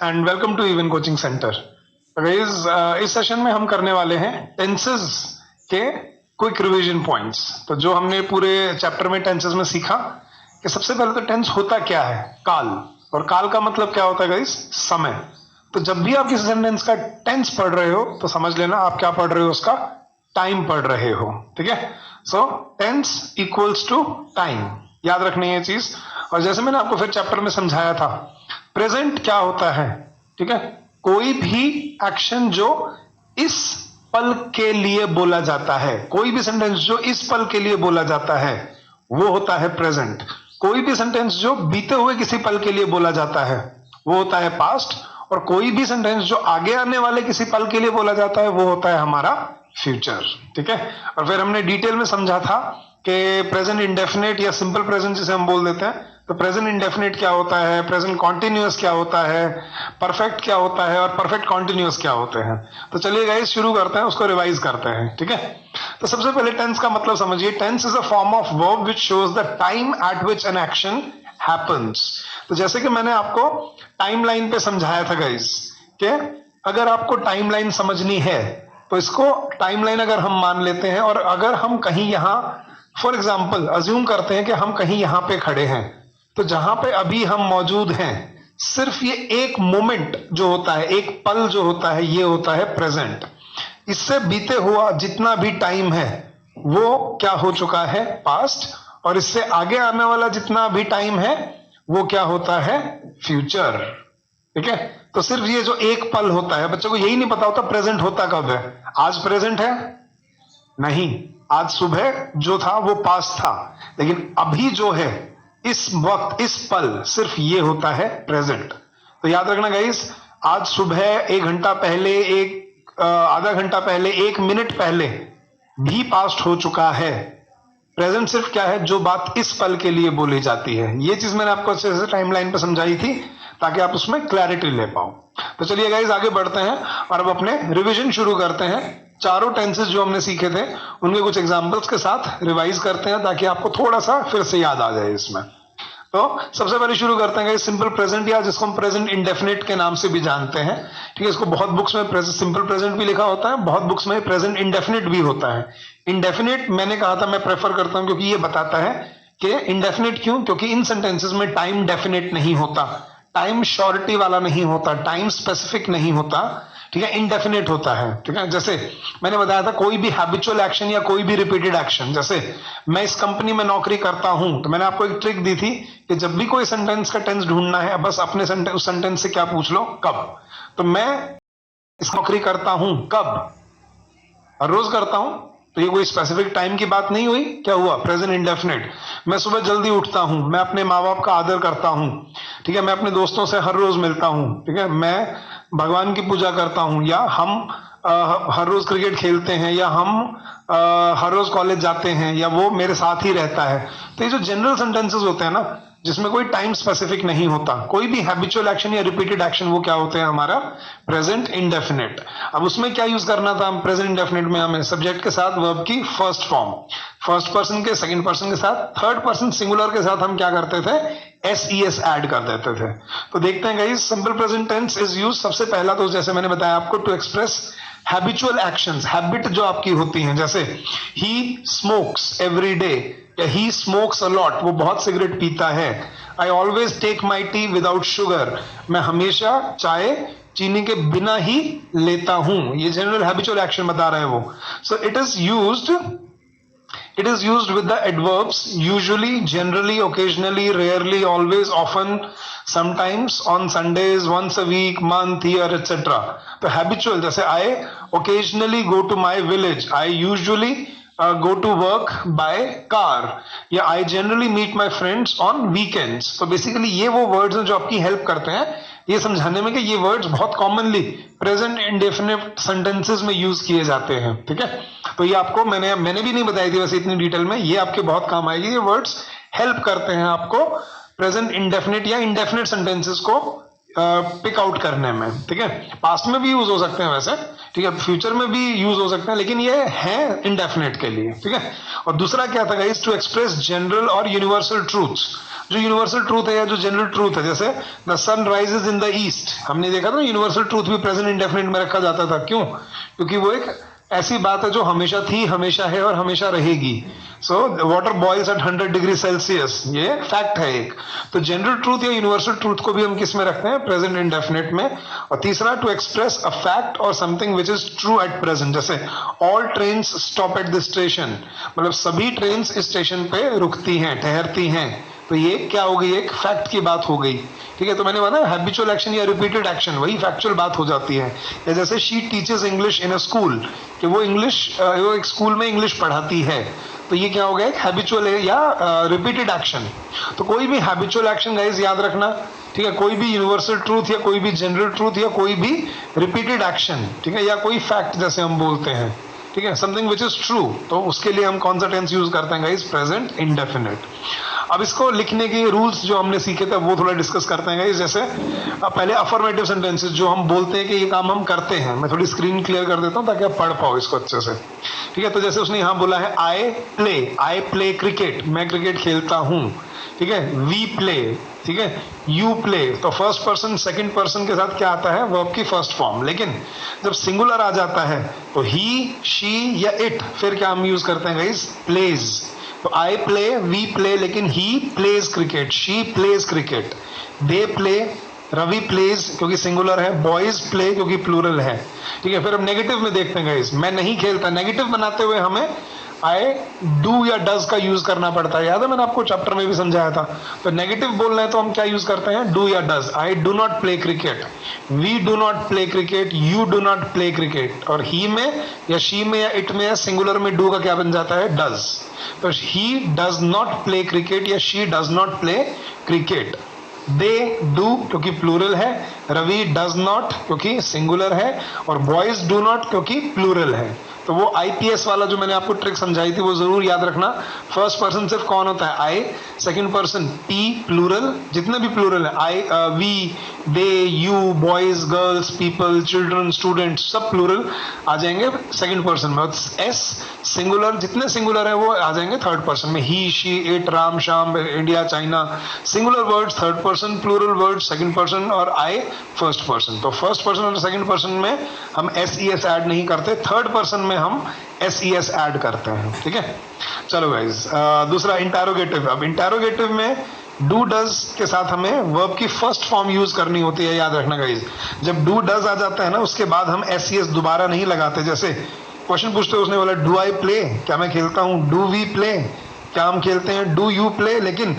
And welcome to even coaching centre. इस session में हम करने वाले हैं टेंसेस के क्विक रिवीजन पॉइंट्स। तो जो हमने पूरे चैप्टर में टेंसेस में सीखा कि सबसे पहले तो टेंस होता क्या है, काल। और काल का मतलब क्या होता है गाइस? समय। तो जब भी आप किसी सेंटेंस का टेंस पढ़ रहे हो तो समझ लेना आप क्या पढ़ रहे हो, उसका टाइम पढ़ रहे हो। ठीक है, सो टेंस इक्वल्स टू टाइम, याद रखनी है ये चीज। और जैसे मैंने आपको फिर चैप्टर में समझाया था, प्रेजेंट क्या होता है? ठीक है, कोई भी एक्शन जो इस पल के लिए बोला जाता है, कोई भी सेंटेंस जो इस पल के लिए बोला जाता है वो होता है प्रेजेंट। कोई भी सेंटेंस जो बीते हुए किसी पल के लिए बोला जाता है वो होता है पास्ट। और कोई भी सेंटेंस जो आगे आने वाले किसी पल के लिए बोला जाता है वो होता है हमारा फ्यूचर। ठीक है, और फिर हमने डिटेल में समझा था कि प्रेजेंट इंडेफिनिट या सिंपल प्रेजेंट जिसे हम बोल देते हैं, तो प्रेजेंट इंडेफिनिट क्या होता है, प्रेजेंट कॉन्टिन्यूअस क्या होता है, परफेक्ट क्या होता है और परफेक्ट कॉन्टिन्यूअस क्या होते हैं। तो चलिए गाइस शुरू करते हैं, उसको रिवाइज करते हैं। ठीक है, तो सबसे पहले टेंस का मतलब समझिए। Tense is a form of verb which shows the time at which an action happens. तो जैसे कि मैंने आपको टाइमलाइन पे समझाया था गाइस कि अगर आपको टाइमलाइन समझनी है तो इसको टाइमलाइन अगर हम मान लेते हैं और अगर हम कहीं यहां फॉर एग्जाम्पल अज्यूम करते हैं कि हम कहीं यहां पे खड़े हैं, तो जहां पे अभी हम मौजूद हैं सिर्फ ये एक मोमेंट जो होता है, एक पल जो होता है, ये होता है प्रेजेंट। इससे बीते हुआ जितना भी टाइम है वो क्या हो चुका है, पास्ट। और इससे आगे आने वाला जितना भी टाइम है वो क्या होता है, फ्यूचर। ठीक है, तो सिर्फ ये जो एक पल होता है, बच्चों को यही नहीं पता होता प्रेजेंट होता कब है। आज प्रेजेंट है? नहीं, आज सुबह जो था वो पास्ट था, लेकिन अभी जो है इस वक्त इस पल सिर्फ ये होता है प्रेजेंट। तो याद रखना गाइस, आज सुबह, एक घंटा पहले, एक आधा घंटा पहले, एक मिनट पहले भी पास्ट हो चुका है। प्रेजेंट सिर्फ क्या है, जो बात इस पल के लिए बोली जाती है। ये चीज मैंने आपको अच्छे से टाइमलाइन पे समझाई थी ताकि आप उसमें क्लैरिटी ले पाओ। तो चलिए गाइस आगे बढ़ते हैं और अब अपने रिवीजन शुरू करते हैं। चारों टेंसेस जो हमने सीखे थे उनके कुछ एग्जांपल्स के साथ रिवाइज करते हैं ताकि आपको थोड़ा सा फिर से याद आ जाए इसमें। तो सबसे पहले शुरू करते हैं सिंपल प्रेजेंट, या जिसको हम प्रेजेंट इंडेफिनिट के नाम से भी जानते हैं। ठीक है, इसको बहुत बुक्स में सिंपल प्रेजेंट भी लिखा होता है, बहुत बुक्स में प्रेजेंट इंडेफिनिट भी होता है। इंडेफिनिट मैंने कहा था मैं प्रेफर करता हूं क्योंकि ये बताता है कि इंडेफिनिट क्यों, क्योंकि इन सेंटेंसेस में टाइम डेफिनेट नहीं होता, टाइम श्योरिटी वाला नहीं होता, टाइम स्पेसिफिक नहीं होता। ठीक है, इंडेफिनेट होता है। ठीक है, जैसे मैंने बताया था कोई भी हैबिचुअल एक्शन या कोई भी रिपीटेड एक्शन, जैसे मैं इस कंपनी में नौकरी करता हूं, तो मैंने आपको एक ट्रिक दी थी कि जब भी कोई सेंटेंस का टेंस ढूंढना है बस अपने उस सेंटेंस से क्या पूछ लो, कब। तो मैं इस नौकरी करता हूं कब, हर रोज करता हूं, तो ये कोई स्पेसिफिक टाइम की बात नहीं हुई, क्या हुआ, प्रेजेंट इंडेफिनिट। मैं सुबह जल्दी उठता हूं, मैं अपने माँ बाप का आदर करता हूं। ठीक है, मैं अपने दोस्तों से हर रोज मिलता हूं। ठीक है, मैं भगवान की पूजा करता हूं, या हम हर रोज क्रिकेट खेलते हैं, या हम हर रोज कॉलेज जाते हैं, या वो मेरे साथ ही रहता है। तो ये जो जनरल सेंटेंसेस होते हैं ना, जिसमें कोई टाइम स्पेसिफिक नहीं होता, कोई भी हैबिचुअल एक्शन या रिपीटेड एक्शन, वो क्या होते हैं, हमारा प्रेजेंट इंडेफिनिट। अब उसमें क्या यूज करना था, हम प्रेजेंट इंडेफिनिट में हमें सब्जेक्ट के साथ वर्ब की फर्स्ट फॉर्म, फर्स्ट पर्सन के सेकंड पर्सन के साथ, थर्ड पर्सन सिंगुलर के साथ हम क्या करते थे, एस ऐड कर देते थे। तो देखते हैं guys, simple present tense is use सबसे पहला तो जैसे मैंने बताया आपको to express habitual actions, habit जो आपकी होती हैं, जैसे ही स्मोक्स एवरी डे, या ही स्मोक्स अ लॉट, वो बहुत सिगरेट पीता है। I always take my tea without sugar, मैं हमेशा चाय चीनी के बिना ही लेता हूं। ये जनरल हैबिचुअल एक्शन बता रहा है वो। So it is used with the adverbs usually, generally, occasionally, rarely, always, often, sometimes, on Sundays, once a week, month, year, etc. तो habitual जैसे I occasionally go to my village, I usually go to work by car, या I generally meet my friends on weekends. तो basically ये वो words हैं जो आपकी help करते हैं ये समझाने में कि ये वर्ड्स बहुत कॉमनली प्रेजेंट इंडेफिनिट सेंटेंसेस में यूज किए जाते हैं। ठीक है, तो ये आपको मैंने भी नहीं बताई थी वैसे इतनी डिटेल में, ये आपके बहुत काम आएगी। ये वर्ड्स हेल्प करते हैं आपको प्रेजेंट इंडेफिनिट या इंडेफिनिट सेंटेंसेस को पिक आउट करने में। ठीक है, पास्ट में भी यूज हो सकते हैं वैसे, ठीक है, फ्यूचर में भी यूज हो सकते हैं, लेकिन ये है इंडेफिनिट के लिए। ठीक है, और दूसरा क्या था गाइस, टू एक्सप्रेस जनरल और यूनिवर्सल ट्रूथ्स। जो यूनिवर्सल ट्रूथ है या जो जनरल ट्रूथ है, जैसे the sun rises in the east, हमने देखा था यूनिवर्सल ट्रूथ भी प्रेजेंट इंडेफिनिट में रखा जाता था। क्यों? क्योंकि वो एक ऐसी बात है जो हमेशा थी, हमेशा है और हमेशा रहेगी। So water boils at 100 degree Celsius, ये फैक्ट है एक। तो जनरल ट्रूथ या यूनिवर्सल ट्रूथ को भी हम किस में रखते हैं? प्रेजेंट इंडेफिनिट में। और तीसरा, टू एक्सप्रेस अ फैक्ट और something which is true at present, जैसे all train stop at the station, मतलब सभी ट्रेन इस स्टेशन पे रुकती हैं, ठहरती हैं। तो ये क्या हो गई? एक फैक्ट की बात हो गई। ठीक है, तो मैंने बताया हैबिचुअल एक्शन या रिपीटेड एक्शन, वही फैक्चुअल बात हो जाती है। या जैसे she teaches English in a school, कि वो वो एक स्कूल में इंग्लिश पढ़ाती है, तो ये क्या हो गया? एक हैबिचुअल या रिपीटेड एक्शन। तो कोई भी हैबिचुअल एक्शन गाइस याद रखना, ठीक है, कोई भी यूनिवर्सल ट्रूथ या कोई भी जनरल ट्रूथ या कोई भी रिपीटेड एक्शन, ठीक है, या कोई फैक्ट जैसे हम बोलते हैं, ठीक है, समथिंग विच इज ट्रू, तो उसके लिए हम कौन सा टेंस यूज करते हैं गाइस? Present indefinite. अब इसको लिखने के रूल्स जो हमने सीखे थे वो थोड़ा डिस्कस करते हैं गाइस। जैसे पहले अफर्मेटिव सेंटेंसेस जो हम बोलते हैं कि ये काम हम करते हैं, मैं थोड़ी स्क्रीन क्लियर कर देता हूं ताकि आप पढ़ पाओ इसको अच्छे से। ठीक है, तो जैसे उसने यहां बोला है आई प्ले क्रिकेट, मैं क्रिकेट खेलता हूं। ठीक है, वी प्ले, ठीक है, यू प्ले, तो फर्स्ट पर्सन सेकंड पर्सन के साथ क्या आता है? वर्ब की फर्स्ट फॉर्म। लेकिन जब सिंगुलर आ जाता है तो ही, शी या इट, फिर क्या हम यूज करते हैं गाइस? प्लेज। तो आई प्ले, वी प्ले, लेकिन he plays cricket, she plays cricket, they play, Ravi plays क्योंकि सिंगुलर है, बॉयज प्ले क्योंकि प्लूरल है। ठीक है, फिर अब नेगेटिव में देखते हैं गाइस। मैं नहीं खेलता, नेगेटिव बनाते हुए हमें आई डू या डज का यूज करना पड़ता है, याद है मैंने आपको चैप्टर में भी समझाया था। तो नेगेटिव बोलना है तो हम क्या यूज करते हैं? डू या does. I do not play cricket, we do not play cricket, you do not play cricket. और ही में या शी में या इट में या सिंगुलर में डू का क्या बन जाता है? डज। तो he does not play cricket या she does not play cricket. They do क्योंकि प्लूरल है, रवि डज नॉट क्योंकि सिंगुलर है, और बॉयज डू नॉट क्योंकि प्लूरल है। तो वो आईपीएस वाला जो मैंने आपको ट्रिक समझाई थी वो जरूर याद रखना। फर्स्ट पर्सन सिर्फ कौन होता है? आई, सेकंड पर्सन टी, प्लूरल जितने भी प्लूरल है, I, we, they, you, boys, girls, people, children, students, सब प्लूरल आ जाएंगे सेकंड पर्सन में। एस सिंगुलर, जितने सिंगुलर है वो आ जाएंगे थर्ड पर्सन में। He, she, it, Ram, Shyam, India, China, singular words third person, plural words second person, और आई फर्स्ट पर्सन। तो फर्स्ट पर्सन और सेकंड पर्सन में हम एस ई एस ऐड नहीं करते, थर्ड पर्सन में हम एस ई एस ऐड करते हैं। ठीक है, चलो गाइस, दूसरा इंटरोगेटिव। अब इंटरोगेटिव में डू डज के साथ हमें वर्ब की फर्स्ट फॉर्म यूज करनी होती है, याद रखना गाइस। जब डू डज आ जाता है ना, उसके बाद हम एस ई एस दोबारा नहीं लगाते। जैसे क्वेश्चन पूछते हो, उसने बोला डू आई प्ले, क्या मैं खेलता हूं? डू वी प्ले, क्या हम खेलते हैं? डू यू प्ले, लेकिन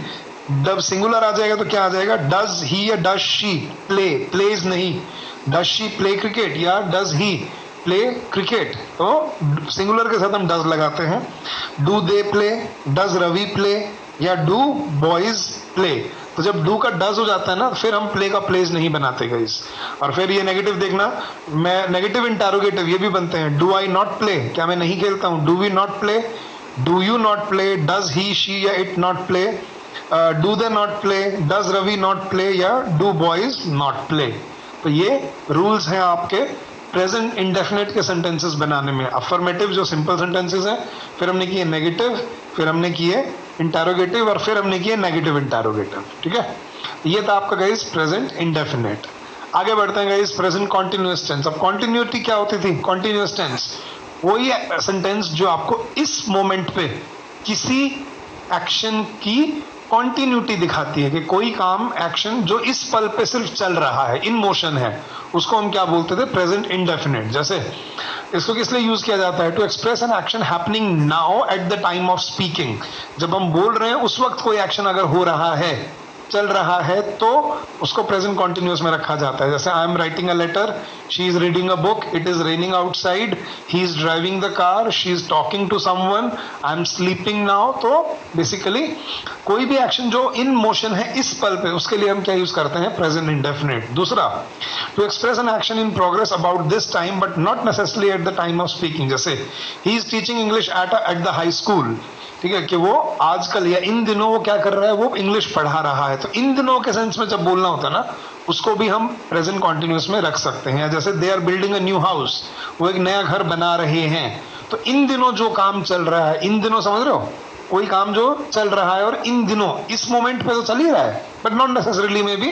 जब सिंगुलर आ जाएगा तो क्या आ जाएगा? डज ही या डज शी प्ले, प्लेज नहीं। डज शी प्ले क्रिकेट या डज ही प्ले क्रिकेट, तो सिंगुलर के साथ हम डज लगाते हैं। Do they play, does Ravi play, या डू बॉयज प्ले। तो जब डू का डज हो जाता है ना, फिर हम प्ले का प्लेज नहीं बनाते गाइस। और फिर ये नेगेटिव देखना, मैं नेगेटिव इंटरोगेटिव ये भी बनते हैं। डू आई नॉट प्ले, क्या मैं नहीं खेलता हूं? Do we not play, do you not play, does he, she या it not play, do they not play, does Ravi not play, या डू बॉयज नॉट प्ले। तो ये रूल्स हैं आपके प्रेजेंट इंडेफिनिट के सेंटेंसेस बनाने में। अफर्मेटिव जो सिंपल सेंटेंसेस हैं, फिर हमने किए नेगेटिव, फिर हमने किए इंटरोगेटिव, और फिर हमने किए नेगेटिव इंटरोगेटिव। ठीक है, ये था आपका गाइस प्रेजेंट इंडेफिनिट। आगे बढ़ते हैं गाइस, प्रेजेंट कॉन्टिन्यूअस टेंस। अब कॉन्टिन्यूटी क्या होती थी? कॉन्टिन्यूअस टेंस वही सेंटेंस जो आपको इस मोमेंट पे किसी एक्शन की कॉन्टिन्यूटी दिखाती है, कि कोई काम, एक्शन जो इस पल पे सिर्फ चल रहा है, इन मोशन है, उसको हम क्या बोलते थे? Present indefinite. जैसे इसको किस लिए यूज किया जाता है? To express an action happening now at the time of speaking. जब हम बोल रहे हैं उस वक्त कोई एक्शन अगर हो रहा है, चल रहा है, तो उसको प्रेजेंट कॉन्टिन्यूअस में रखा जाता है। जैसे I am writing a letter, she is reading a book, it is raining outside, he is driving the car, she is talking to someone, I am sleeping now. तो बेसिकली कोई भी action जो in motion है इस पल पे, उसके लिए हम क्या यूज करते हैं? Present indefinite. दूसरा, to express an action in progress about this time but not necessarily at the time of speaking. जैसे he is teaching English at the high school, ठीक है, कि वो आजकल या इन दिनों वो क्या कर रहा है? वो इंग्लिश पढ़ा रहा है। तो इन दिनों के सेंस में जब बोलना होता है ना, उसको भी हम प्रेजेंट कॉन्टिन्यूअस में रख सकते हैं। जैसे they are building a new house, वो एक नया घर बना रहे हैं। तो इन दिनों जो काम चल रहा है, इन दिनों समझ रहे हो, कोई काम जो चल रहा है और इन दिनों इस मोमेंट पे तो चल ही रहा है, but not necessarily may be,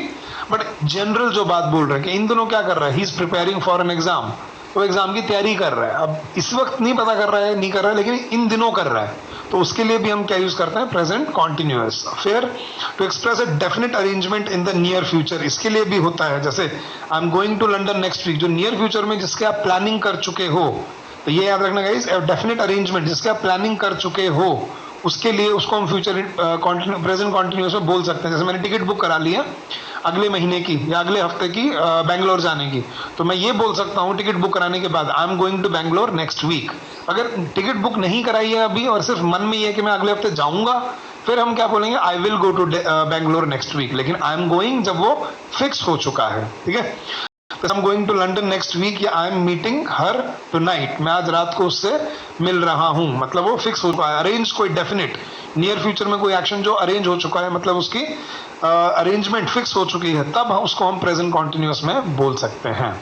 but general जो बात बोल रहे हैं कि इन दिनों क्या कर रहा है, he is preparing for an exam, तो एग्जाम की तैयारी कर रहा है। अब इस वक्त नहीं पता कर रहा है, नहीं कर रहा है, लेकिन इन दिनों कर रहा है, तो उसके लिए भी हम क्या यूज करते हैं, प्रेजेंट कॉन्टिन्यूअस। फिर to express a definite arrangement in the near future, इसके लिए भी होता है, जैसे I am going to London next week, जो नियर फ्यूचर में जिसके आप प्लानिंग कर चुके हो, तो ये याद रखना गाइस, डेफिनेट अरेंजमेंट जिसके आप प्लानिंग कर चुके हो, उसके लिए उसको हम फ्यूचर प्रेजेंट कॉन्टिन्यूअस में बोल सकते हैं। जैसे मैंने टिकट बुक करा लिया अगले महीने की या अगले हफ्ते की बैंगलोर जाने की, तो मैं ये बोल सकता हूँ टिकट बुक कराने के बाद, I am going to Bangalore next week. अगर टिकट बुक नहीं कराई है अभी और सिर्फ मन में ये है कि मैं अगले हफ्ते जाऊंगा, फिर हम क्या बोलेंगे, I will go to Bangalore next week, लेकिन आई एम गोइंग जब वो फिक्स हो चुका है, ठीक है। I am going to London next week या I am meeting her tonight, मैं आज रात को उससे मिल रहा हूं, मतलब वो फिक्स हो चुका है। अरेंज कोई डेफिनेट, नियर फ्यूचर में कोई एक्शन जो अरेंज हो चुका है, मतलब उसकी अरेंजमेंट फिक्स हो चुकी है, तब उसको हम प्रेजेंट कॉन्टिन्यूअस में बोल सकते हैं।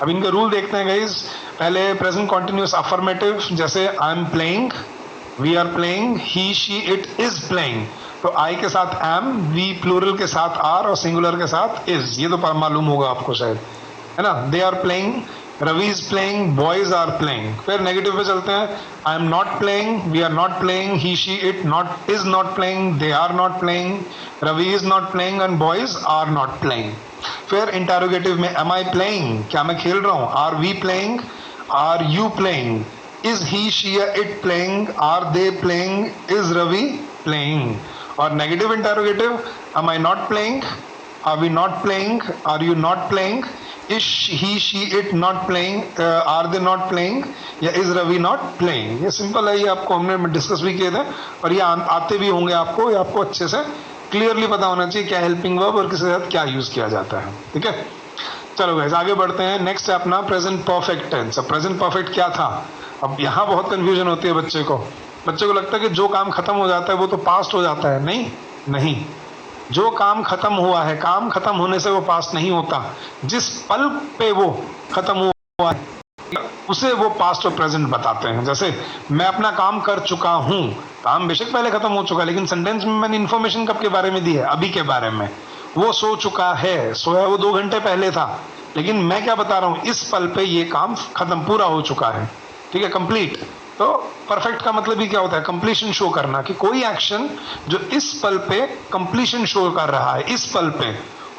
अब इनके रूल देखते हैं गाइस। पहले प्रेजेंट कॉन्टिन्यूअस अफर्मेटिव, जैसे I am playing, we are playing, he she it is playing, तो आई के साथ एम, वी प्लूरल के साथ आर और सिंगुलर के साथ इज, ये तो मालूम होगा आपको शायद, है ना। They are playing, Ravi is playing, boys are playing. फिर नेगेटिव पे चलते हैं, I am not playing, we are not playing, he she it not is not playing, they are not playing, Ravi is not playing and boys are not playing. फिर interrogative में, am I playing, क्या मैं खेल रहा हूं, are we playing, are you playing, is he she it playing, are they playing, is Ravi playing. और negative interrogative, am I not playing, are we not playing, are you not playing, is he she it not playing, are they not playing, या is Ravi not playing। ये simple है, ये आपको हमने discuss भी किए थे और ये आते भी होंगे आपको, ये आपको अच्छे से क्लियरली पता होना चाहिए क्या हेल्पिंग वर्ब और किसके साथ क्या यूज किया जाता है, ठीक है। चलो गाइस आगे बढ़ते हैं। नेक्स्ट है अपना प्रेजेंट परफेक्ट टेंस। अब प्रेजेंट परफेक्ट क्या था, अब यहाँ बहुत कंफ्यूजन होती है बच्चे को लगता है कि जो काम खत्म हो जाता है वो तो पास्ट हो जाता है। नहीं, जो काम खत्म हुआ है, काम खत्म होने से वो पास्ट नहीं होता, जिस पल पे वो खत्म हुआ है उसे वो पास्ट और प्रेजेंट बताते हैं। जैसे मैं अपना काम कर चुका हूं, काम बेशक पहले खत्म हो चुका है, लेकिन सेंटेंस में मैंने इंफॉर्मेशन कब के बारे में दी है, अभी के बारे में। वो सो चुका है, सोया वो 2 घंटे पहले था, लेकिन मैं क्या बता रहा हूं, इस पल पे ये काम खत्म पूरा हो चुका है, ठीक है, कंप्लीट। तो परफेक्ट का मतलब ही क्या होता है, कंप्लीशन शो करना, कि कोई एक्शन जो इस पल पे कंप्लीशन शो कर रहा है, इस पल पे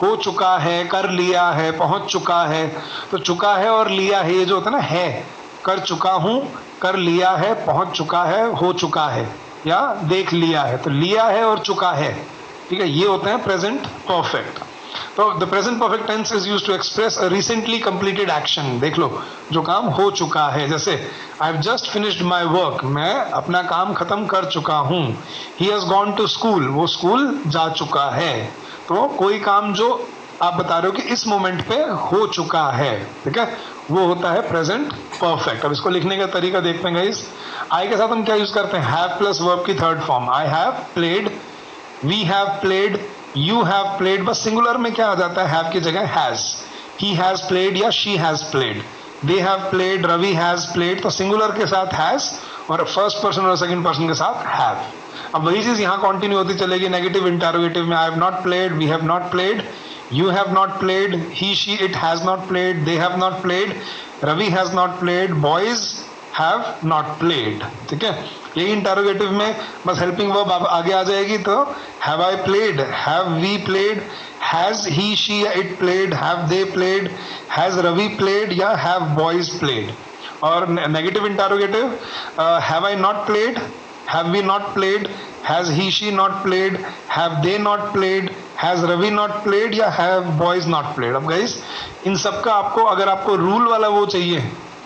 हो चुका है, कर लिया है, पहुंच चुका है। तो चुका है और लिया है, ये जो होता है ना, है, कर चुका हूं, कर लिया है, पहुंच चुका है, हो चुका है या देख लिया है, तो लिया है और चुका है, ठीक है, ये होता है प्रेजेंट परफेक्ट। तो the present perfect tense is used to express a recently completed action. देख लो, जो काम हो चुका है, जैसे I have just finished my work, मैं अपना काम खत्म कर चुका हूं। He has gone to school, वो स्कूल जा चुका है। तो कोई काम जो आप बता रहे हो कि इस मोमेंट पे हो चुका है, ठीक है, वो होता है प्रेजेंट परफेक्ट। अब इसको लिखने का तरीका देखते हैं गाइस। आई के साथ हम क्या यूज करते हैं, हैव प्लस वर्ब की third form, I have played, we have played, you have played. बस सिंगुलर में क्या आ जाता है, हैव की जगह हैज, ही हैज प्लेड या she has played, they have played, Ravi has played. तो सिंगुलर के साथ हैज और फर्स्ट पर्सन और सेकंड पर्सन के साथ हैव। अब वही चीज यहाँ कंटिन्यू होती चलेगी नेगेटिव इंटरोगेटिव में, I have not played, we have not played, you have not played, he she it has not played, they have not played, Ravi has not played, boys have not played, ठीक है। यही interrogative में बस helping verb आगे आ जाएगी, तो have I played, have we played, has he she it played, have they played, has Ravi played या have boys played। और negative interrogative, have I not played, have we not played, has he she not played, have they not played, has Ravi not played या have boys not played। अब guys in सब का आपको, अगर आपको rule वाला वो चाहिए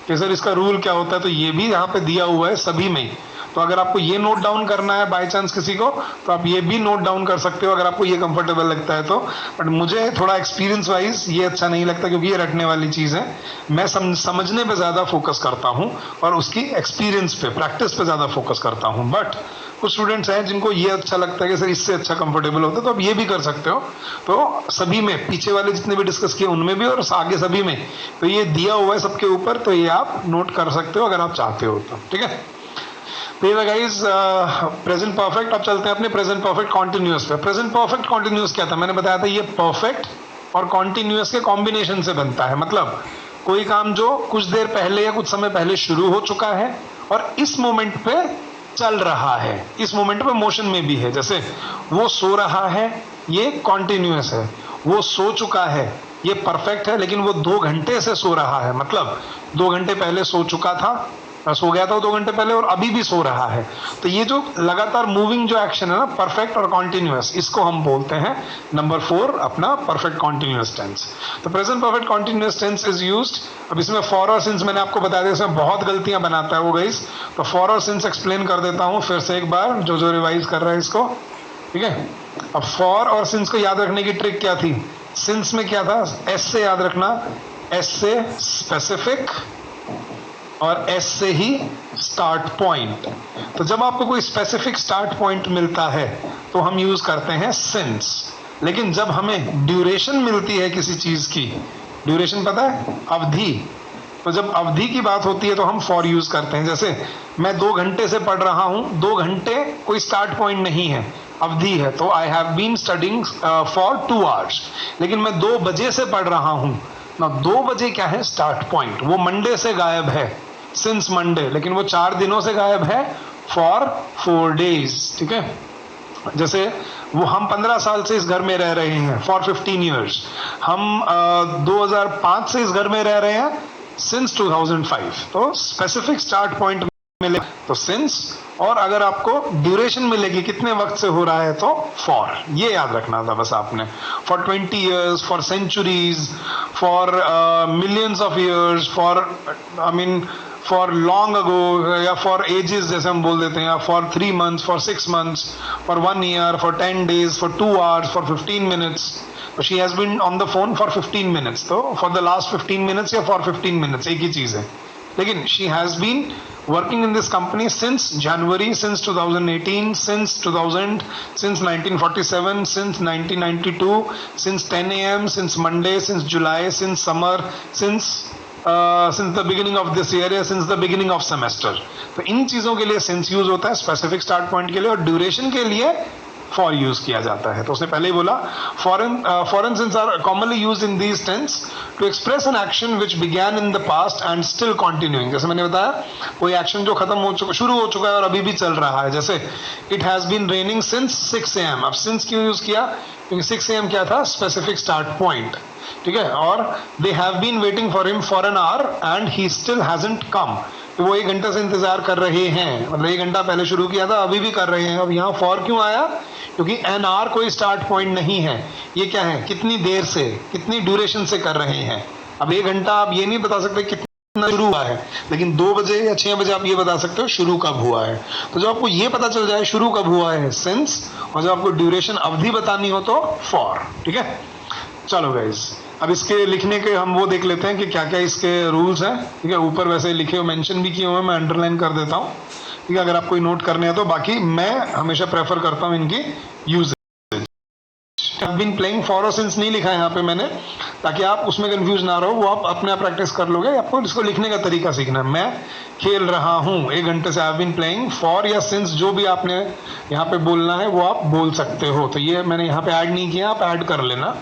कि सर इसका रूल क्या होता है, तो ये भी यहाँ पे दिया हुआ है सभी में। तो अगर आपको ये नोट डाउन करना है बाय चांस किसी को, तो आप ये भी नोट डाउन कर सकते हो अगर आपको ये कंफर्टेबल लगता है तो। बट मुझे थोड़ा एक्सपीरियंस वाइज ये अच्छा नहीं लगता, क्योंकि ये रटने वाली चीज़ है। मैं समझने पे ज़्यादा फोकस करता हूँ और उसकी एक्सपीरियंस पे, प्रैक्टिस पे ज़्यादा फोकस करता हूँ। बट कुछ स्टूडेंट्स हैं जिनको ये अच्छा लगता है कि सर इससे अच्छा कंफर्टेबल होता है, तो आप ये भी कर सकते हो। तो सभी में, पीछे वाले जितने भी डिस्कस किए उनमें भी और आगे सभी में, तो ये दिया हुआ है सबके ऊपर, तो ये आप नोट कर सकते हो अगर आप चाहते हो तो, ठीक है। तो ये गाइस प्रेजेंट परफेक्ट। अब चलते हैं अपने प्रेजेंट परफेक्ट कॉन्टिन्यूअस पे। प्रेजेंट परफेक्ट कॉन्टिन्यूअस क्या था, मैंने बताया था ये परफेक्ट और कॉन्टिन्यूअस के कॉम्बिनेशन से बनता है। मतलब कोई काम जो कुछ देर पहले या कुछ समय पहले शुरू हो चुका है और इस मोमेंट पे चल रहा है, इस मोमेंट पे मोशन में भी है। जैसे वो सो रहा है, ये कॉन्टिन्यूअस है। वो सो चुका है, ये परफेक्ट है, लेकिन वो 2 घंटे से सो रहा है। मतलब 2 घंटे पहले सो चुका था, सो गया था वो 2 घंटे पहले और अभी भी सो रहा है। तो ये जो लगातार मूविंग जो एक्शन है ना, परफेक्ट और कॉन्टिन्यूअस, इसको हम बोलते हैं नंबर 4 अपना परफेक्ट कॉन्टिन्यूअस टेंस। तो present perfect continuous tense is used. अब इसमें फॉर और सिंस मैंने आपको बताया था, इसमें बहुत गलतियां बनाता है वो गाइस। तो फॉर और सिंस एक्सप्लेन कर देता हूं फिर से एक बार, जो रिवाइज कर रहा है इसको, ठीक है। अब फॉर और सिंस को याद रखने की ट्रिक क्या थी, सिंस में क्या था, एस से याद रखना, एस से स्पेसिफिक और एस से ही स्टार्ट पॉइंट। तो जब आपको कोई स्पेसिफिक स्टार्ट पॉइंट मिलता है तो हम यूज करते हैं सिंस। लेकिन जब हमें ड्यूरेशन मिलती है किसी चीज की, ड्यूरेशन पता है, अवधि, तो जब अवधि की बात होती है तो हम फॉर यूज करते हैं। जैसे मैं 2 घंटे से पढ़ रहा हूं, 2 घंटे कोई स्टार्ट पॉइंट नहीं है, अवधि है, तो I have been studying for 2 hours. लेकिन मैं 2 बजे से पढ़ रहा हूं ना, 2 बजे क्या है, स्टार्ट पॉइंट, वो मंडे से गायब है, सिंस मंडे, लेकिन वो 4 दिनों से गायब है, फॉर 4 डेज, ठीक है। जैसे वो हम 15 साल से इस घर में रह रहे हैं, फॉर 15 ईयर्स। हम 2005 से इस घर में रह रहे हैं, सिंस 2005। तो स्पेसिफिक स्टार्ट पॉइंट मिले तो सिंस, और अगर आपको ड्यूरेशन मिलेगी कितने वक्त से हो रहा है तो फॉर। ये याद रखना था बस आपने, for 20 years, for centuries, for millions of years, for I mean for long ago, या फॉर एजेस जैसे हम बोल देते हैं, for 3 months, for 6 months, for 1 year, for 10 days, for 2 hours, for 15 minutes। She has been on the phone for 15 minutes, तो for the last 15 minutes या for 15 minutes एक ही चीज है। लेकिन she has been working in this company since January, since 2018, since 2000, since 1947, since 1992, since 10 a.m., since Monday, since July, since summer, since the beginning of this year, since the beginning of semester। तो इन चीजों के लिए since use होता है specific start point के लिए, और duration के लिए फॉर यूज किया जाता है। तो उसने पहले ही बोला for and since are commonly used in these tense to express an action which began in the past and still continuing. जैसे मैंने बताया कोई एक्शन जो खत्म हो चुका, शुरू हो चुका है और अभी भी चल रहा है। जैसे it has been raining since 6 AM। अब सिंस क्यों यूज किया, क्योंकि 6 AM क्या था, स्पेसिफिक स्टार्ट पॉइंट, ठीक है। और they have been waiting for him for an hour and he still hasn't come. तो वो 1 घंटे से इंतजार कर रहे हैं, मतलब 1 घंटा पहले शुरू किया था, अभी भी कर रहे हैं। अब यहाँ फॉर क्यों आया, क्योंकि एन आर कोई स्टार्ट पॉइंट नहीं है, ये क्या है, कितनी देर से, कितनी ड्यूरेशन से कर रहे हैं। अब 1 घंटा आप ये नहीं बता सकते कितना शुरू हुआ है, लेकिन 2 बजे या 6 बजे आप ये बता सकते हो शुरू कब हुआ है। तो जब आपको ये पता चल जाए शुरू कब हुआ है, सिंस, और जब आपको ड्यूरेशन अवधि बतानी हो तो फॉर, ठीक है। चलो गाइस, अब इसके लिखने के हम वो देख लेते हैं कि क्या क्या इसके रूल्स हैं, ठीक है। ऊपर वैसे लिखे हुए मेंशन भी किए हुए, मैं अंडरलाइन कर देता हूँ, ठीक है, अगर आप कोई नोट करने हैं तो। बाकी मैं हमेशा प्रेफर करता हूँ इनकी usages. Have been playing for और सिंस नहीं लिखा है यहाँ पे मैंने, ताकि आप उसमें कंफ्यूज ना रहो, वो आप अपने आप प्रैक्टिस कर लोगे। आपको इसको लिखने का तरीका सीखना है। मैं खेल रहा हूँ 1 घंटे से, हैव बीन प्लेइंग, फॉर या सिंस जो भी आपने यहाँ पे बोलना है वो आप बोल सकते हो। तो ये मैंने यहाँ पे ऐड नहीं किया, आप ऐड कर लेना,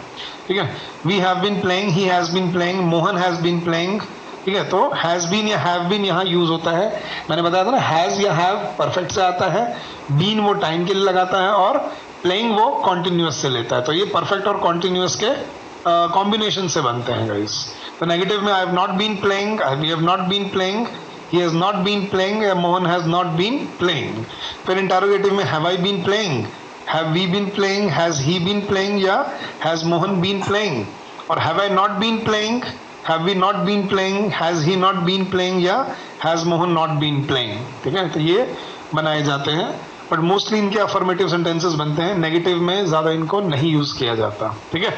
ठीक है। We have been playing, he has been playing, Mohan has been playing, ठीक है। तो हैज बीन या हैव बीन यहाँ यूज होता है। मैंने बताया था ना, हैज या हैव परफेक्ट से आता है, बीन वो टाइम के लिए लगाता है, और प्लेइंग वो कॉन्टिन्यूअस से लेता है। तो ये परफेक्ट और कॉन्टिन्यूअस के कॉम्बिनेशन से बनते हैं गाइस। तो नेगेटिव में I have not been playing, we have not been playing, he has not been playing, या Mohan has not been playing। फिर इंटरोगेटिव में have I been playing, have we been playing, has he been playing, या has Mohan been playing। और have I not been playing, have we not been playing, has he not been playing, या has Mohan not been playing, ठीक है। तो ये बनाए जाते हैं, बट मोस्टली इनके अफर्मेटिव सेंटेंसेस बनते हैं, नेगेटिव में ज्यादा इनको नहीं यूज किया जाता, ठीक है।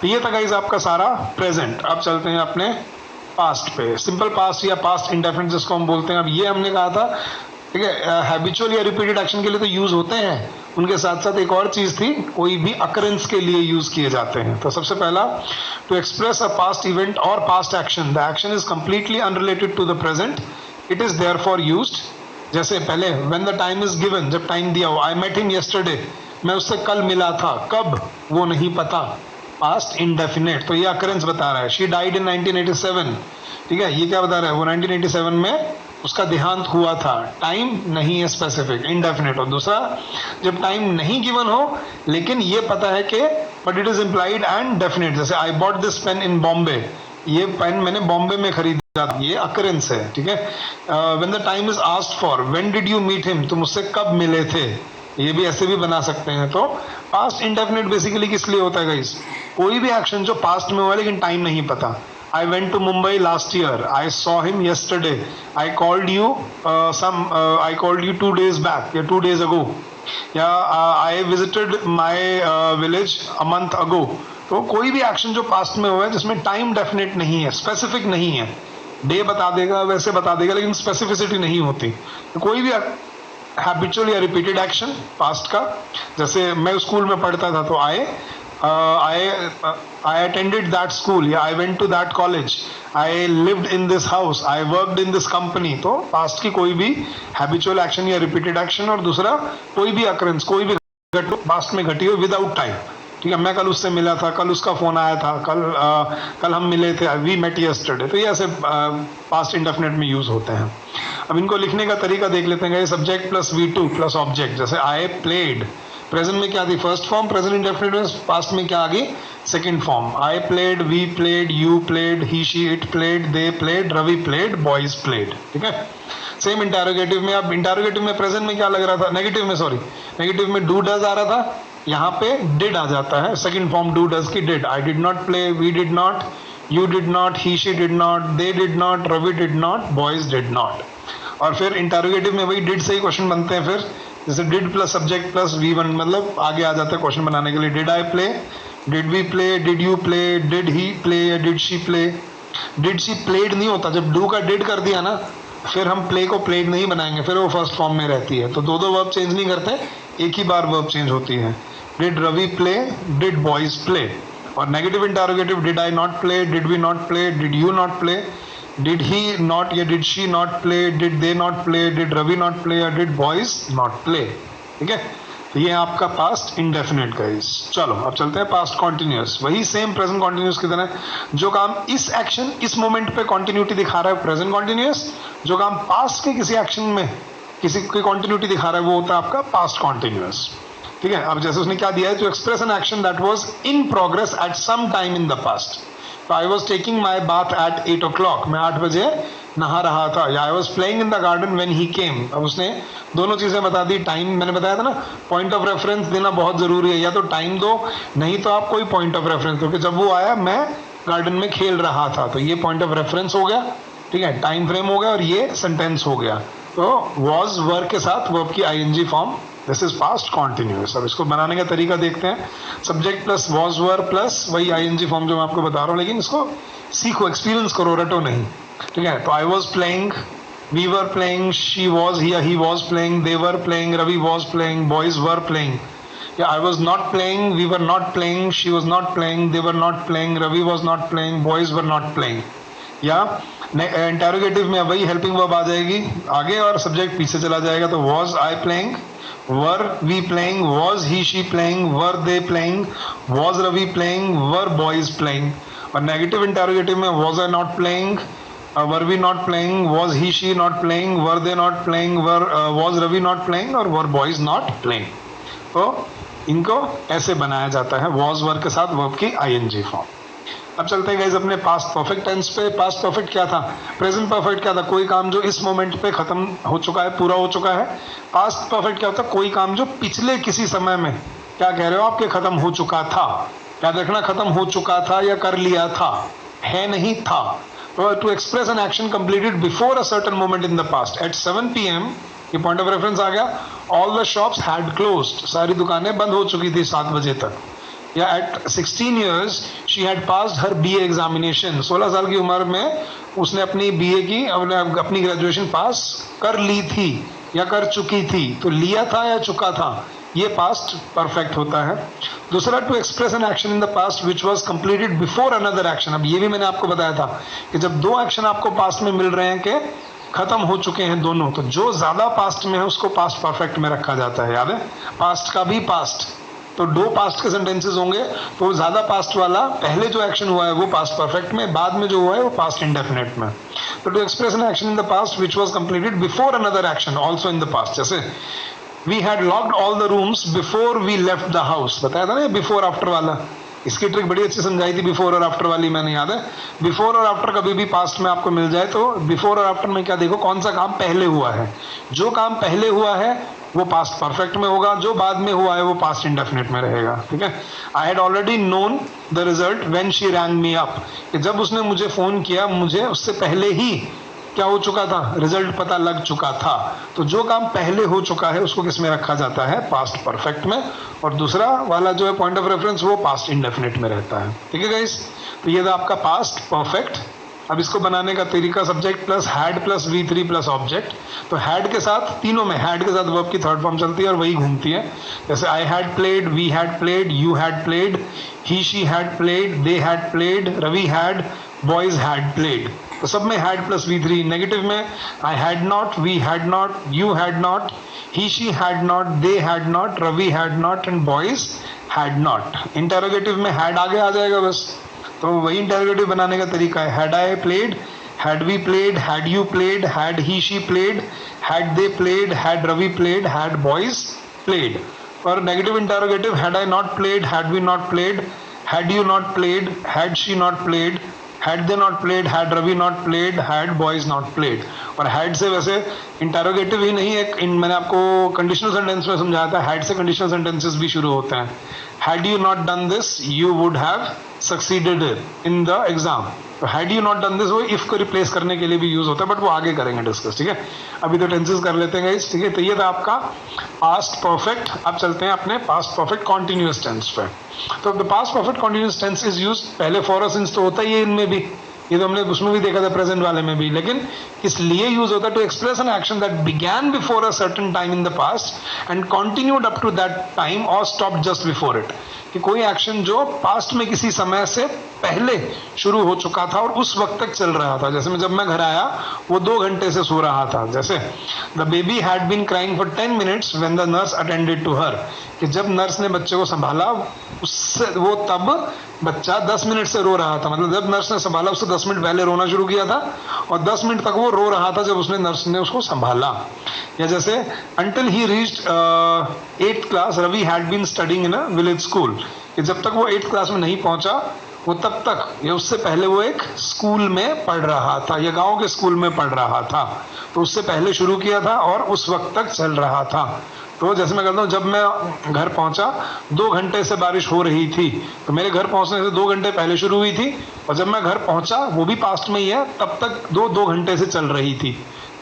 तो ये था गाइस आपका सारा प्रेजेंट। अब चलते हैं अपने पास्ट पे, सिंपल पास्ट या पास्ट इंडेफिनिट जिसको हम बोलते हैं। अब ये हमने कहा था, ठीक है, हैबिचुअल या रिपीटेड एक्शन के लिए तो यूज होते हैं, उनके साथ साथ एक और चीज थी, कोई भी अकरेंस के लिए यूज किए जाते हैं। तो सबसे पहला, to express a past event और past action, the action is completely unrelated to the present, it is therefore used. जैसे पहले when the time is given, जब टाइम दिया हो, आई मेट हिम यस्टरडे, मैं उससे कल मिला था, कब वो नहीं पता, पास्ट इंडेफिनेट, तो ये अकरेंस बता रहा है। शी डाइड इन 1987, ठीक है, ये क्या बता रहा है, वो 1987 में उसका देहांत हुआ था, टाइम नहीं है स्पेसिफिक, इंडेफिनेट हो। दूसरा, जब टाइम नहीं गिवन हो लेकिन ये पता है कि but it is implied and definite, जैसे I bought this pen in Bombay, ये पेन मैंने बॉम्बे में खरीदा, ये अकरेंस है, ठीक है। When the time is asked for, when did you meet him, तुम उससे कब मिले थे, ये भी ऐसे भी बना सकते हैं। तो पास्ट इंडेफिनेट बेसिकली किस लिए होता है गाइस, कोई भी एक्शन जो पास्ट में हुआ लेकिन टाइम नहीं पता। I went to Mumbai last year. I saw him yesterday. I called you I called you 2 days back, या 2 days ago. या I visited my village a month ago. तो कोई भी एक्शन जो पास्ट में हुआ है जिसमें टाइम डेफिनेट नहीं है, स्पेसिफिक नहीं है, डे बता देगा, वैसे बता देगा, लेकिन स्पेसिफिसिटी नहीं होती। तो कोई भी हैबिचुअल या रिपीटेड एक्शन पास्ट का, जैसे मैं स्कूल में पढ़ता था तो I attended that school, या I went to that college, I lived in this house, I worked in this company। तो पास्ट की कोई भी हैबिचुअल एक्शन या रिपीटेड एक्शन, और दूसरा कोई भी अकरेंस, कोई भी घटना पास्ट में घटी हो विदाउट टाइम, ठीक है, मैं कल उससे मिला था, कल उसका फोन आया था, कल हम मिले थे, वी मेट यस्टरडे। तो ये ऐसे पास्ट इंडेफिनेट में यूज होते हैं। अब इनको लिखने का तरीका देख लेते हैं। Subject plus V2 plus object, जैसे आई प्लेड, प्रेजेंट में क्या थी, फर्स्ट फॉर्म, प्रेजेंट इंडेफिनिट में पास्ट में क्या आ गई, second form. I played, we played, you played, he she it played, they played, Ravi played, boys played, ठीक है। सेम इंटरोगेटिव में, अब इंटरोगेटिव में प्रेजेंट में क्या लग रहा था, नेगेटिव में, सॉरी, नेगेटिव में डू डज आ रहा था, यहाँ पे डिड आ जाता है, सेकंड फॉर्म डू डज की did. I did not play, we did not, you did not, he she did not, they did not, Ravi did not, boys did not. और फिर इंटरोगेटिव में वही डिड से ही क्वेश्चन बनते हैं, फिर जैसे did plus subject plus V1, मतलब आगे आ जाता है क्वेश्चन बनाने के लिए। Did I play, did we play, did you play, did he play या did she play. Did she played नहीं होता, जब डू का डिड कर दिया ना, फिर हम प्ले को प्लेड नहीं बनाएंगे, फिर वो फर्स्ट फॉर्म में रहती है। तो दो वर्ब चेंज नहीं करते, एक ही बार वर्ब चेंज होती है। Did Ravi play, did boys play. और negative interrogative, did I not play, did we not play, did you not play, did he not या did she not play, did they not play, did Ravi not play या did boys not play, ठीक है। तो ये आपका past indefinite guys. चलो अब चलते हैं पास्ट कॉन्टिन्यूअस। वही सेम प्रेजेंट कॉन्टिन्यूअस की तरह, जो काम इस एक्शन इस मोमेंट पे कॉन्टिन्यूटी दिखा रहा है प्रेजेंट कॉन्टिन्यूअस, जो काम पास्ट के किसी एक्शन में किसी की कॉन्टिन्यूटी दिखा रहा है वो होता है आपका पास्ट कॉन्टिन्यूअस, ठीक है। अब जैसे उसने क्या दिया है, to express an action that was in progress at some time in the past. तो I was taking my bath at 8 o'clock, मैं 8 बजे नहा रहा था। या I was playing in the garden when he came. अब उसने दोनों चीजें बता दी। टाइम मैंने बताया था ना, पॉइंट ऑफ रेफरेंस देना बहुत जरूरी है, या तो टाइम दो, नहीं तो आप कोई पॉइंट ऑफ रेफरेंस दो कि जब वो आया मैं गार्डन में खेल रहा था, तो ये पॉइंट ऑफ रेफरेंस हो गया, ठीक है, टाइम फ्रेम हो गया, और ये सेंटेंस हो गया। तो वॉज वर्ब के साथ वर्ब की ING form, this is past continuous. अब इसको बनाने का तरीका देखते हैं। Subject plus was verb plus वही ING फॉर्म जो मैं आपको बता रहा हूँ, लेकिन इसको सीखो, एक्सपीरियंस करो, रटो नहीं, ठीक है। तो I was playing, we were playing, she was he was playing, they were playing, Ravi was playing, boys were playing. या I was not playing, we were not playing, she was not playing, they were not playing, Ravi was not playing, boys were not playing. या interrogative में वही helping verb आ जाएगी आगे और subject पीछे चला जाएगा। तो was I playing, were we playing, was he she playing, were they playing, was Ravi playing, were boys playing. और नेगेटिव इंटरोगेटिव में was I not playing, were we not playing, was he she not playing, were they not playing, was Ravi not playing, और were boys not playing. तो इनको ऐसे बनाया जाता है was verb के साथ वर्ब की ING फॉर्म। अब चलते हैं गाइस अपने पास्ट परफेक्ट टेंस पे। पास्ट परफेक्ट क्या था, प्रेजेंट परफेक्ट क्या था, कोई काम जो इस मोमेंट पे खत्म हो चुका है, पूरा हो चुका है। पास्ट परफेक्ट क्या होता है, कोई काम जो पिछले किसी समय में, क्या कह रहे हो आपके, खत्म हो चुका था। क्या देखना, खत्म हो चुका था या कर लिया था, है नहीं था। तो to express an action completed before a certain moment in the past at 7 PM, ये पॉइंट ऑफ रेफरेंस आ गया। All the shops had closed, सारी दुकानें बंद हो चुकी थी 7 बजे तक। या at 16 years she had passed her BA examination, 16 साल की उम्र में उसने अपनी BA की अपनी ग्रेजुएशन पास कर ली थी या कर चुकी थी। तो लिया था या चुका था, ये पास्ट परफेक्ट होता है। दूसरा, to express an action in the past which was completed before another action. अब ये भी मैंने आपको बताया था कि जब दो एक्शन आपको पास्ट में मिल रहे हैं कि खत्म हो चुके हैं दोनों, तो जो ज्यादा पास्ट में है उसको पास्ट परफेक्ट में रखा जाता है। याद है, पास्ट का भी पास्ट, तो दो पास्ट के सेंटेंसेस होंगे, तो ज्यादा पास्ट वाला पहले जो एक्शन हुआ है वो पास्ट परफेक्ट में, बाद में जो हुआ है वो पास्ट इंडेफिनिट में। तो to express an action in the past which was completed before another action also in the past, जैसे we had locked all the rooms before we left the house, बताया था ना बिफोर आफ्टर वाला, इसकी trick बड़ी अच्छी समझाई थी बिफोर और आफ्टर वाली, मैंने याद है। बिफोर और आफ्टर कभी भी पास्ट में आपको मिल जाए तो बिफोर और आफ्टर में क्या देखो, कौन सा काम पहले हुआ है, जो काम पहले हुआ है वो पास्ट परफेक्ट में होगा, जो बाद में हुआ है वो पास्ट इंडेफिनिट में रहेगा। ठीक है, I had already known the result when she wrong me up, कि जब उसने मुझे फोन किया मुझे उससे पहले ही क्या हो चुका था, रिजल्ट पता लग चुका था। तो जो काम पहले हो चुका है उसको किस में रखा जाता है, पास्ट परफेक्ट में, और दूसरा वाला जो है पॉइंट ऑफ रेफरेंस वो पास्ट इंडेफिनिट में रहता है। ठीक है गाइस, तो ये था आपका पास्ट परफेक्ट। अब इसको बनाने का तरीका, subject plus had plus V3 plus object. तो हैड के साथ, तीनों में हैड के साथ वर्ब की थर्ड फॉर्म चलती है और वही घूमती है, जैसे I had played, we had played, you had played, he she had played, they had played, Ravi had, boys had played. तो सब में हैड प्लस V3। नेगेटिव में I had not, we had not, you had not, he she had not, they had not, Ravi had not and boys had not. Interrogative में had आगे आ जाएगा बस, तो वही इंटरोगेटिव बनाने का तरीका है, had I played, had we played, had you played, had he she played, had they played, had Ravi played, had boys played. और negative interrogative, had I not played, had we not played, had you not played, had she not played, had they not played, had Ravi not played, had boys not played। और had से वैसे interrogative ही नहीं, एक मैंने आपको conditional sentence में समझाया था, had से कंडीशनल सेंटेंसेस भी शुरू होते हैं। had you not done this you would have succeeded in the exam। तो had you not done this वो if को रिप्लेस करने के लिए भी यूज होता है, बट वो आगे करेंगे डिस्कस। ठीक है, अभी तो टेंसेस कर लेते हैं गाइस। ठीक है, तो ये था आपका पास्ट परफेक्ट। अब चलते हैं अपने पास्ट परफेक्ट कॉन्टिन्यूअस टेंस पे। तो the past perfect continuous tense is used, पहले फॉर अ सिंस तो होता ही है इनमें भी, ये तो हमने उसमें भी देखा था प्रेजेंट वाले में भी, लेकिन इसलिए यूज होता है to express an action that began before a certain time in the past and continued up to that time और स्टॉप जस्ट बिफोर इट, कि कोई एक्शन जो पास्ट में किसी समय से पहले शुरू हो चुका था और उस वक्त तक चल रहा था। जैसे मैं जब मैं घर आया वो 2 घंटे से सो रहा था, जैसे the baby had been crying for 10 minutes when the nurse attended to her, कि जब नर्स ने बच्चे को संभाला उससे वो तब बच्चा 10 मिनट से रो रहा था, मतलब जब नर्स ने संभाला उससे 10 मिनट पहले रोना शुरू किया था और 10 मिनट तक वो रो रहा था जब उसने नर्स ने उसको संभाला। या जैसे until he reached 8th class Ravi had been studying in a village school, कि जब तक वो 8th क्लास में नहीं पहुंचा वो तब तक, या उससे पहले वो एक स्कूल में पढ़ रहा था या गांव के स्कूल में पढ़ रहा था, तो उससे पहले शुरू किया था और उस वक्त तक चल रहा था। तो जैसे मैं कहता हूँ जब मैं घर पहुंचा 2 घंटे से बारिश हो रही थी, तो मेरे घर पहुंचने से 2 घंटे पहले शुरू हुई थी, और जब मैं घर पहुंचा वो भी पास्ट में ही है, तब तक 2 घंटे से चल रही थी।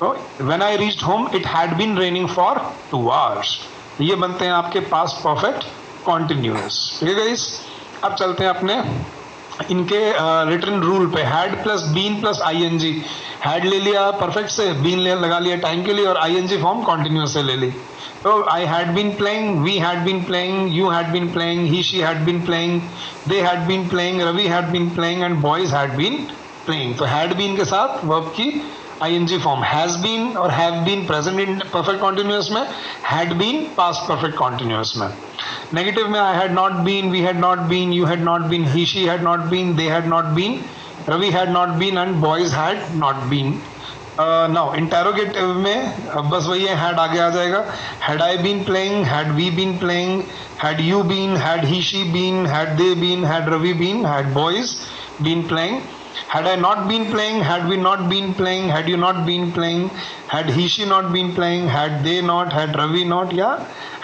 तो when I reached home it had been raining for 2 hours. ये बनते हैं आपके पास्ट परफेक्ट कॉन्टिन्यूअस। ठीक है गाइस, अब चलते हैं अपने इनके रिटर्न रूल पे। Had plus been plus ING, had ले लिया परफेक्ट से, बीन लगा लिया टाइम के लिए, और ING फॉर्म कॉन्टिन्यूअस से ले ली। तो I had been playing, we had been playing, you had been playing, he she had been playing, they had been playing, Ravi had been playing and boys had been playing. तो had been के साथ verb की ING form, has been और have been present in perfect continuous में, had been past perfect continuous में। Negative में I had not been, we had not been, you had not been, he she had not been, they had not been, Ravi had not been and boys had not been. Now interrogative में बस वही है, had आगे आ जाएगा, had I been playing, had we been playing, had you been, had he she been, had they been, had Ravi been, had boys been playing. Had I not been playing, had we not been playing, had you not been playing, had he she not been playing, had they not, had Ravi not, या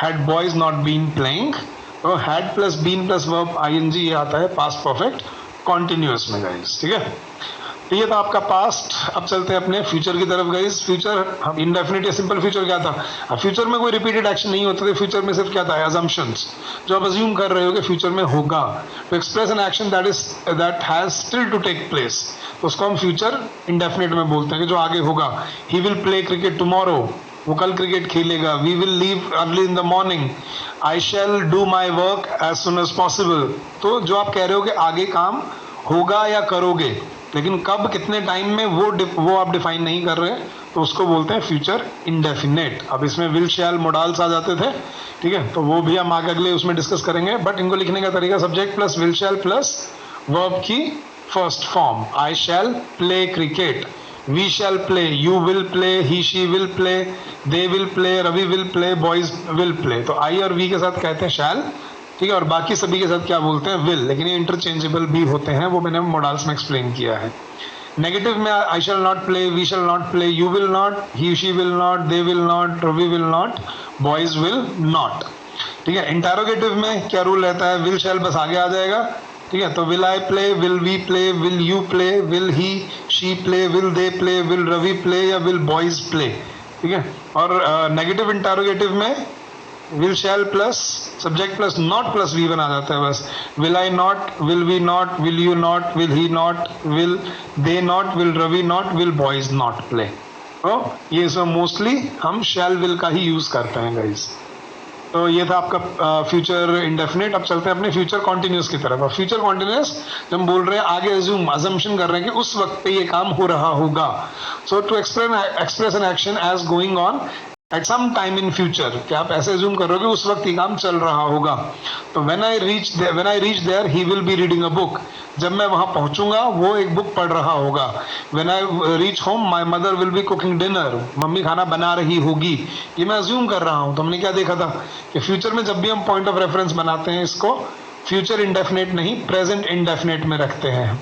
had boys not been playing। तो had plus been plus verb ING ये आता है past perfect continuous में guys. ठीक है, तो ये था आपका पास्ट। अब चलते हैं अपने फ्यूचर की तरफ गाइस। फ्यूचर इंडेफिनिट या सिंपल फ्यूचर क्या था, अब फ्यूचर में कोई रिपीटेड एक्शन नहीं होता था, फ्यूचर में सिर्फ क्या था, अजम्पशंस, जो आप अज्यूम कर रहे हो कि फ्यूचर में होगा। तो express an action that has still to take place, तो उसको हम फ्यूचर इंडेफिनिट में बोलते हैं कि जो आगे होगा। He will play cricket tomorrow, वो कल क्रिकेट खेलेगा। We will leave early in the morning, I shall do my work as soon as possible. तो जो आप कह रहे हो कि आगे काम होगा या करोगे, लेकिन कब कितने टाइम में वो आप डिफाइन नहीं कर रहे, तो उसको बोलते हैं फ्यूचर इंडेफिनेट। अब इसमें विल शैल मोडाल्स आ जाते थे, ठीक है, तो वो भी हम आगे अगले उसमें डिस्कस करेंगे। बट इनको लिखने का तरीका subject plus will shall plus verb की first form. I shall play cricket, we shall play, you will play, he she will play, they will play, Ravi will play, boys will play. तो I और we के साथ कहते हैं शैल, ठीक है, और बाकी सभी के साथ क्या बोलते हैं, विल। लेकिन ये इंटरचेंजेबल भी होते हैं, वो मैंने मॉडल्स में एक्सप्लेन किया है। नेगेटिव में I shall not play, we shall not play, you will not, he she will not, they will not, Ravi will not, boys will not, ठीक है। इंटरोगेटिव में क्या रूल रहता है, विल शैल बस आगे आ जाएगा, ठीक है। तो will I play, will we play, will you play, will he she play, will they play, will Ravi play या विल बॉयज प्ले, ठीक है। और नेगेटिव इंटरोगेटिव में will shall plus subject plus not plus V बना जाता है बस। Will I not, will we not, will you not, will he not, will they not, will Ravi not, will boys not play. तो ये इसमें mostly हम शैल will का ही use करते हैं गाइस। तो ये था आपका फ्यूचर इंडेफिनिट। अब चलते हैं अपने फ्यूचर कॉन्टिन्यूस की तरफ। अब फ्यूचर कॉन्टिन्यूस जब हम बोल रहे हैं आगे अजम्पशन कर रहे हैं कि उस वक्त पे ये काम हो रहा होगा। So to express an action as going on at some time in future, कि आप ऐसे एज्यूम कर रहे हो कि उस वक्त ये काम चल रहा होगा। तो when I reach there he will be reading a book, जब मैं वहां पहुंचूंगा वो एक बुक पढ़ रहा होगा। When I reach home my mother will be cooking dinner, mummy खाना बना रही होगी। ये मैं अज्यूम कर रहा हूं। तो हमने क्या देखा था कि फ्यूचर में जब भी हम पॉइंट ऑफ रेफरेंस बनाते हैं, इसको फ्यूचर इंडेफिनेट नहीं प्रेजेंट इंडेफिनेट में रखते हैं।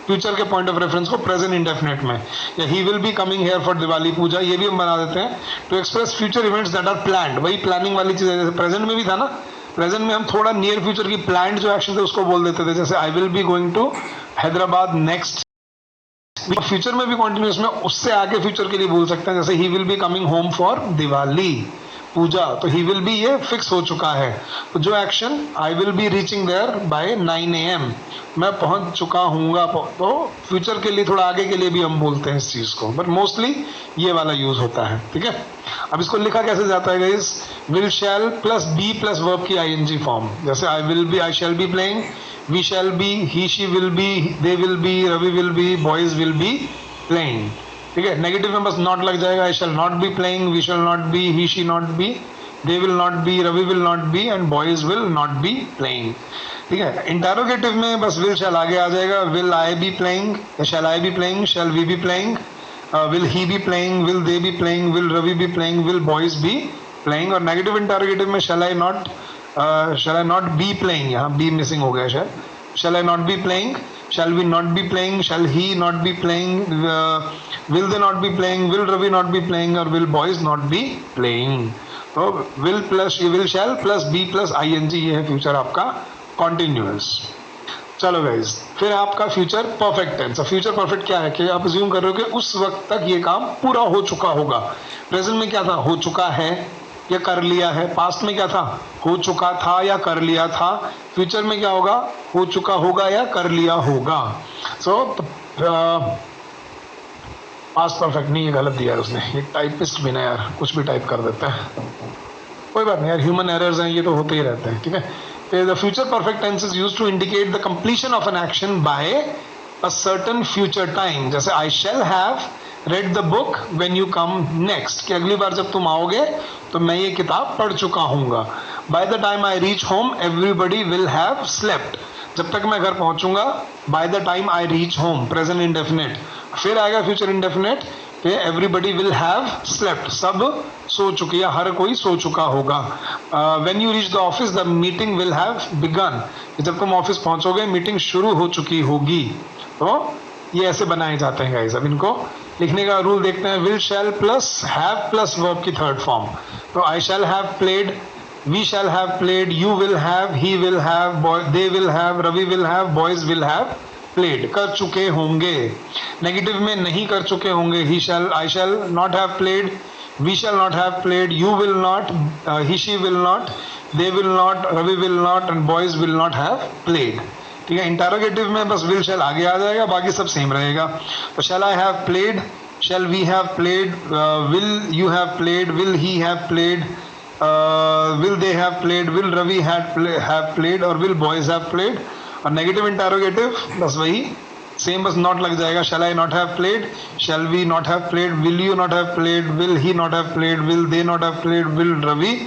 फ्यूचर के पॉइंट ऑफ रेफरेंस को प्रेजेंट इंडेफिनेट में, या he will be coming here for Diwali puja, ये भी हम बना देते हैं to express future events that are planned. वही प्लानिंग वाली चीज है, जैसे प्रेजेंट में भी था ना, प्रेजेंट में हम थोड़ा नियर फ्यूचर की प्लान्ड जो एक्शन थे उसको बोल देते थे, जैसे I will be going to Hyderabad next. Future में भी कॉन्टिन्यूस में उससे आगे फ्यूचर के लिए बोल सकते हैं, जैसे he will be coming home for Diwali puja. तो ही विल बी ये फिक्स हो चुका है। तो जो action I will be reaching there by 9 AM, मैं पहुंच चुका हूँगा, तो फ्यूचर के लिए थोड़ा आगे के लिए भी हम बोलते हैं इस चीज को, बट मोस्टली ये वाला यूज होता है, ठीक है। अब इसको लिखा कैसे जाता है guys, will shall plus be plus verb की ING फॉर्म। जैसे I will be, I shall be playing, we shall be, he she will be, they will be, Ravi will be, boys will be playing, ठीक है। Negative में बस not लग जाएगा, I shall not be playing, we shall not be, he she not be, they will not be, Ravi will not be and boys will not be playing, ठीक है। Interrogative में बस विल शैल आगे आ जाएगा, will I be playing, shall I be playing, shall we be playing, will he be playing, will they be playing, will Ravi be playing, will boys be playing. और negative interrogative में shall I not be playing, यहाँ be missing हो गया शायद, shall I not be playing, shall we not be playing, shall he not be playing, will they not be playing, will Ravi not be playing, or will boys not be playing। तो will plus will shall plus be plus ING, ये है future आपका continuous. चलो guys, फिर आपका future perfect tense. Future perfect क्या है कि आप अज्यूम कर रहे हो कि उस वक्त तक ये काम पूरा हो चुका होगा। प्रेजेंट में क्या था, हो चुका है या कर लिया है। पास्ट में क्या था, हो चुका था या कर लिया था। फ्यूचर में क्या होगा, हो चुका होगा या कर लिया होगा। सो पास्ट परफेक्ट नहीं, ये गलत दिया है उसने, ये टाइपिस्ट भी ना यार कुछ भी टाइप कर देता है, कोई बात नहीं यार, ह्यूमन एरर्स हैं, ये तो होते ही रहते हैं, ठीक है। The future perfect tense is used to indicate the completion of an action by a certain future time. जैसे I shall have read the book when you come next, कि अगली बार जब तुम आओगे तो मैं ये किताब पढ़ चुका हूँगा। By the time I reach home everybody will have slept, जब तक मैं घर पहुंचूंगा। By the time I reach home, present indefinite. फिर आएगा फ्यूचर इंडेफिनेट पे एवरीबडी विल हैव स्लेप्ट, सब सो चुके या हर कोई सो चुका होगा। When you reach the office the meeting will have begun, जब तुम ऑफिस पहुंचोगे मीटिंग शुरू हो चुकी होगी। तो ये ऐसे बनाए जाते हैं गाइस। अब इनको लिखने का रूल देखते हैं। Will shall plus have plus verb की थर्ड फॉर्म। तो I shall have played, we shall have played, you will have, he will have, they will have, Ravi will have, boys will have played, कर चुके होंगे। Negative में नहीं कर चुके होंगे, he shall, I shall not have played, we shall not have played, you will not, he she will not, they will not, Ravi will not and boys will not have played, ठीक है। Interrogative में बस will शैल आगे आ जाएगा, बाकी सब same रहेगा। तो shall I have played, shall we have played, will you have played, will he have played, will they have played, will Ravi have played और will boys have played। और नेगेटिव इंटरोगेटिव बस वही same बस not लग जाएगा. Shall I not have played, shall we not have played, will you not have played, will he not have played, will they not have played, will Ravi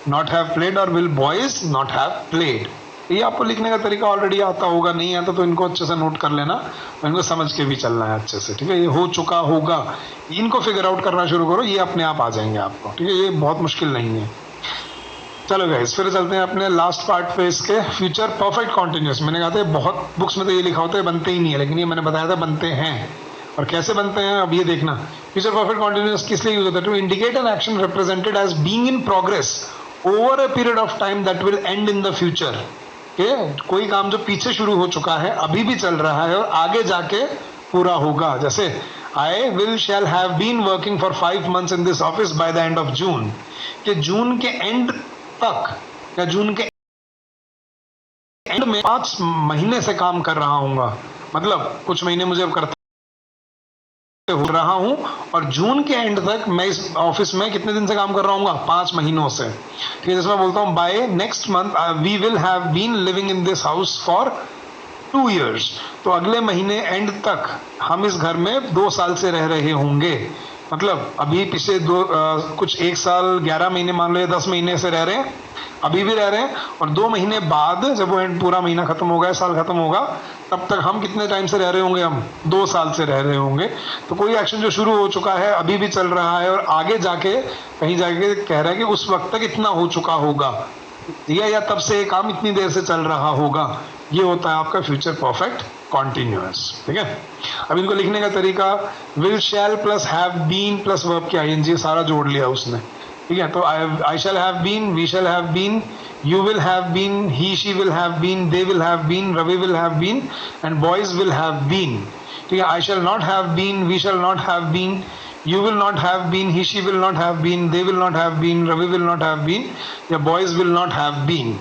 not have played और will boys not have played. ये आपको लिखने का तरीका already आता होगा, नहीं आता तो इनको अच्छे से नोट कर लेना, इनको समझ के भी चलना है अच्छे से. ठीक है, ये हो चुका होगा, इनको फिगर आउट करना शुरू करो, ये अपने आप आ जाएंगे आपको. ठीक है, ये बहुत मुश्किल नहीं है. चलो गाइस, फिर चलते हैं अपने लास्ट पार्ट पे इसके, फ्यूचर परफेक्ट कॉन्टिन्यूस. मैंने कहा था बहुत बुक्स में तो ये लिखा होता है बनते ही नहीं है, लेकिन ये मैंने बताया था बनते हैं. और कैसे बनते हैं अब ये देखना. फ्यूचर परफेक्ट कॉन्टिन्यूस किस लिए यूज होता है? To indicate an action represented as being in progress over a period of time that will end in the future. कोई काम जो पीछे शुरू हो चुका है, अभी भी चल रहा है और आगे जाके पूरा होगा. जैसे I will shall have been working for 5 months in this office by the end of June. कि जून के एंड तक या जून के एंड में 5 महीने से काम कर रहा हूँ. मतलब कुछ महीने मुझे अब करते हो रहा हूं और जून के एंड तक मैं इस ऑफिस में कितने दिन से काम कर रहा हूँ? 5 महीनों से. ठीक है, जैसे मैं बोलता हूँ by next month we will have been living in this house for 2 years. तो अगले महीने एंड तक हम इस घर में 2 साल से रह रहे होंगे. मतलब अभी पिछले कुछ 1 साल 11 महीने मान लो या 10 महीने से रह रहे हैं, अभी भी रह रहे हैं, और 2 महीने बाद जब वो पूरा महीना खत्म होगा, साल खत्म होगा, तब तक हम कितने टाइम से रह रहे होंगे? हम 2 साल से रह रहे होंगे. तो कोई एक्शन जो शुरू हो चुका है, अभी भी चल रहा है और आगे जाके कहीं जाके कह रहा है कि उस वक्त तक इतना हो चुका होगा, या तब से काम इतनी देर से चल रहा होगा. ये होता है आपका फ्यूचर परफेक्ट कॉन्टिन्यूअस. ठीक है, अब इनको लिखने का तरीका, will shall plus have been plus verb की आईएनजी सारा जोड़ लिया उसने. ठीक है, तो I shall have been, we shall have been, you will have been, he she will have been, they will have been, Ravi will have been and boys will have been. ठीक है, I shall not have been, we shall not have been, you will not have been, he she will not have been, they will not have been, Ravi will not have been या boys will not have been.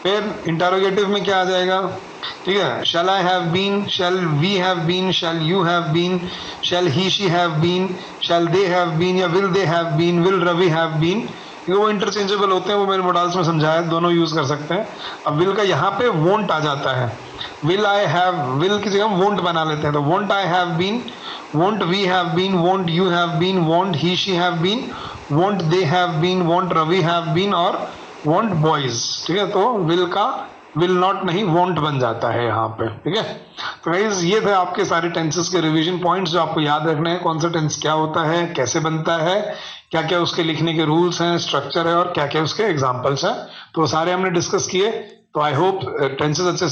फिर interrogative में क्या आ जाएगा? ठीक है, shall I have been, shall we have been, shall you have been, shall he she have been, shall they have been या will they have been, will Ravi have been. वो interchangeable होते हैं, वो मैंने मॉडल्स में समझाया, दोनों use कर सकते हैं. अब विल का यहाँ पे वोंट आ जाता है. विल आई हैव, विल की जगह हम वोंट बना लेते हैं. तो won't I have been, won't we have been, won't you have been, won't he she have been, won't they have been, won't Ravi have been और वोंट बॉयज. ठीक है, तो विल का विल नॉट नहीं वोंट बन जाता है यहाँ पे. ठीक है, तो गाइस ये थे आपके सारे टेंसेस के रिवीजन पॉइंट्स जो आपको याद रखने हैं. कौन सा टेंस क्या होता है, कैसे बनता है, क्या क्या उसके लिखने के रूल्स हैं, स्ट्रक्चर है और क्या क्या उसके एग्जांपल्स हैं, तो सारे हमने डिस्कस किए. तो आई होप टेंसेस अच्छे